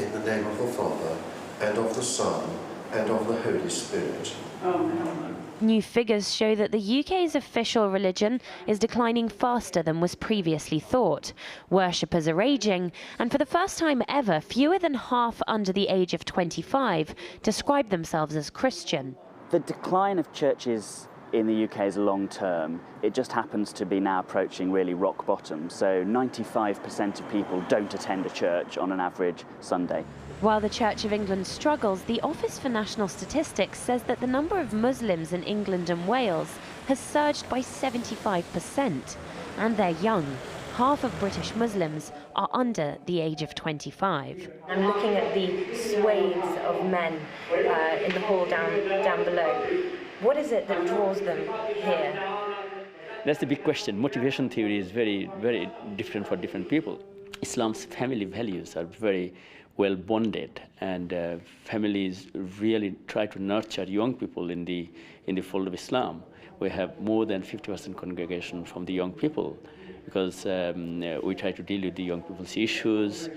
In the name of the Father, and of the Son, and of the Holy Spirit. Amen. New figures show that the UK's official religion is declining faster than was previously thought. Worshippers are aging, and for the first time ever, fewer than half under the age of 25 describe themselves as Christian. The decline of churches in the UK is long term. It just happens to be now approaching really rock bottom. So 95% of people don't attend a church on an average Sunday. While the Church of England struggles, the Office for National Statistics says that the number of Muslims in England and Wales has surged by 75%. And they're young. Half of British Muslims are under the age of 25. I'm looking at the swathes of men in the hall down below. What is it that draws them here? That's the big question. Motivation theory is very, very different for different people. Islam's family values are very well bonded, and families really try to nurture young people in the fold of Islam. We have more than 50% congregation from the young people, because we try to deal with the young people's issues,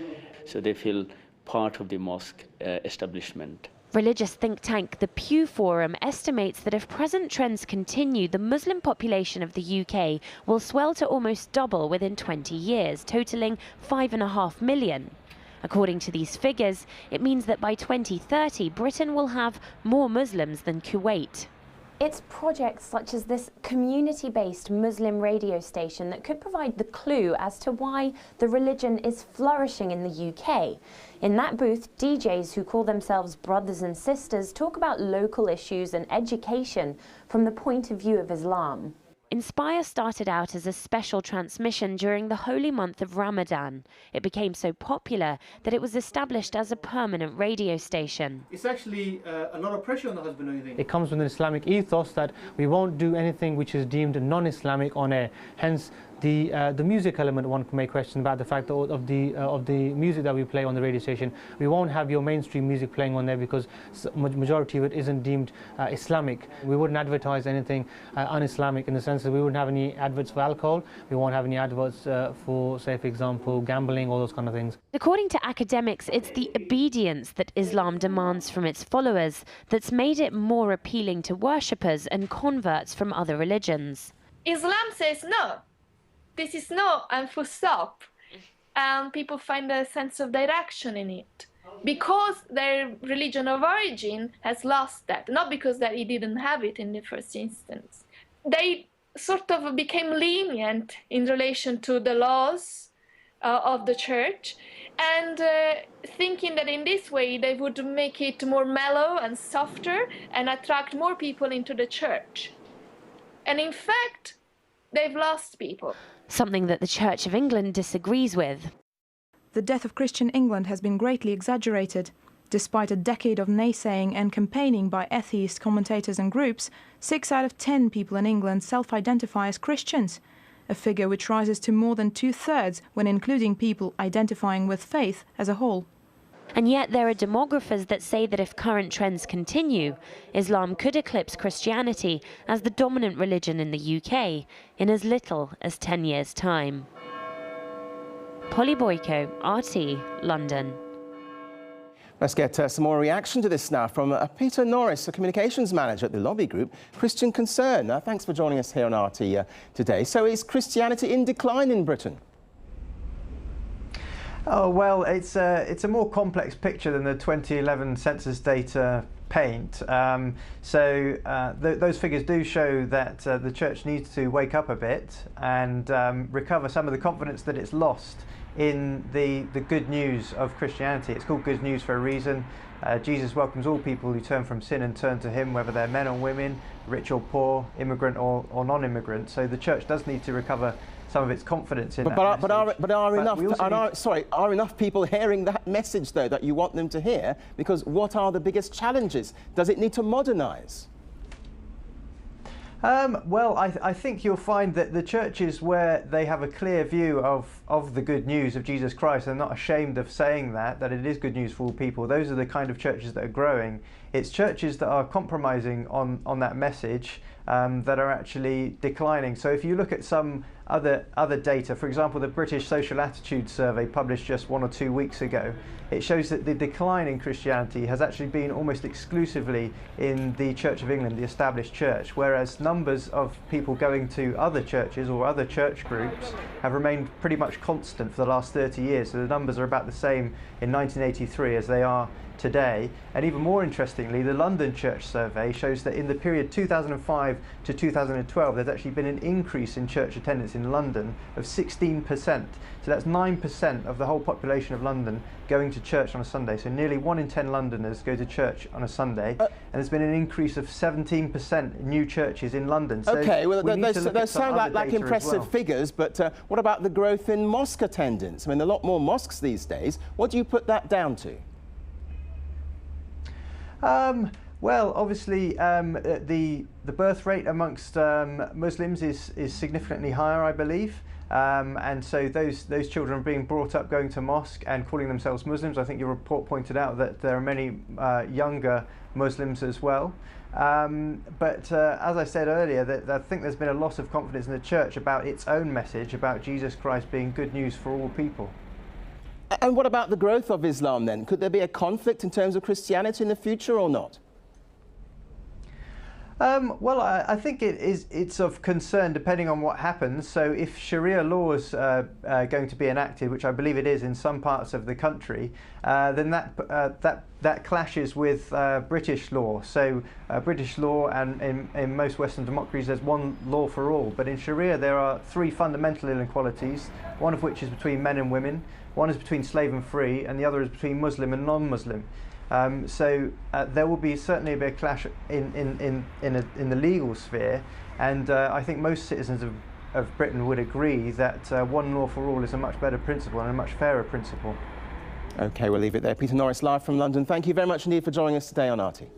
so they feel part of the mosque establishment. Religious think tank The Pew Forum estimates that if present trends continue, the Muslim population of the UK will swell to almost double within 20 years, totalling 5.5 million. According to these figures, it means that by 2030, Britain will have more Muslims than Kuwait. It's projects such as this community-based Muslim radio station that could provide the clue as to why the religion is flourishing in the UK. In that booth, DJs who call themselves brothers and sisters talk about local issues and education from the point of view of Islam. Inspire started out as a special transmission during the holy month of Ramadan. It became so popular that it was established as a permanent radio station. It's actually a lot of pressure on the husband, don't you think? It comes from the Islamic ethos that we won't do anything which is deemed non-Islamic on air. Hence, the music element, one may question about the fact of the music that we play on the radio station. We won't have your mainstream music playing on there because majority of it isn't deemed Islamic. We wouldn't advertise anything un-Islamic in the sense that we wouldn't have any adverts for alcohol. We won't have any adverts for, say, for example, gambling, all those kind of things. According to academics, it's the obedience that Islam demands from its followers that's made it more appealing to worshippers and converts from other religions. Islam says no. This is no and full stop, and people find a sense of direction in it because their religion of origin has lost that, not because that it didn't have it in the first instance. They sort of became lenient in relation to the laws of the church, and thinking that in this way they would make it more mellow and softer and attract more people into the church. And in fact, they've lost people. Something that the Church of England disagrees with. The death of Christian England has been greatly exaggerated. Despite a decade of naysaying and campaigning by atheist commentators and groups, 6 out of 10 people in England self-identify as Christians, a figure which rises to more than 2/3 when including people identifying with faith as a whole. And yet there are demographers that say that if current trends continue, Islam could eclipse Christianity as the dominant religion in the UK in as little as 10 years' time. Polly Boyko, RT, London. Let's get some more reaction to this now from Peter Norris, a communications manager at the lobby group Christian Concern. Thanks for joining us here on RT today. So is Christianity in decline in Britain? Oh, well, it's a more complex picture than the 2011 census data paint. Those figures do show that the church needs to wake up a bit and recover some of the confidence that it's lost in the good news of Christianity. It's called good news for a reason. Jesus welcomes all people who turn from sin and turn to him, whether they're men or women, rich or poor, immigrant or non-immigrant. So the church does need to recover some of its confidence in that message. Are enough people hearing that message, though, that you want them to hear? Because what are the biggest challenges? Does it need to modernise? Well, I think you'll find that the churches where they have a clear view of the good news of Jesus Christ, they're not ashamed of saying that it is good news for all people. Those are the kind of churches that are growing. It's churches that are compromising on that message that are actually declining. So if you look at some other data, for example, the British Social Attitude Survey published just 1 or 2 weeks ago, it shows that the decline in Christianity has actually been almost exclusively in the Church of England, the established church, whereas numbers of people going to other churches or other church groups have remained pretty much constant for the last 30 years. So the numbers are about the same in 1983 as they are today. And even more interestingly, the London Church Survey shows that in the period 2005 to 2012, there's actually been an increase in church attendance in London of 16%. So that's 9% of the whole population of London going to church on a Sunday. So nearly 1 in 10 Londoners go to church on a Sunday. And there's been an increase of 17% in new churches in London. So okay, well, those sound like data impressive figures, but what about the growth in mosque attendance? I mean, a lot more mosques these days. What do you put that down to? Well, obviously, the birth rate amongst Muslims is significantly higher, I believe, and so those children are being brought up going to mosque and calling themselves Muslims. I think your report pointed out that there are many younger Muslims as well. But as I said earlier, I think there's been a loss of confidence in the church about its own message about Jesus Christ being good news for all people. And what about the growth of Islam then? Could there be a conflict in terms of Christianity in the future or not? Well, I think it's of concern depending on what happens. So if Sharia law is going to be enacted, which I believe it is in some parts of the country, then that clashes with British law. So British law, and in most Western democracies there's one law for all, but in Sharia there are 3 fundamental inequalities, one of which is between men and women, one is between slave and free, and the other is between Muslim and non-Muslim. So there will be certainly a clash in the legal sphere, and I think most citizens of Britain would agree that one law for all is a much better principle and a much fairer principle. OK, we'll leave it there. Peter Norris, live from London. Thank you very much indeed for joining us today on RT.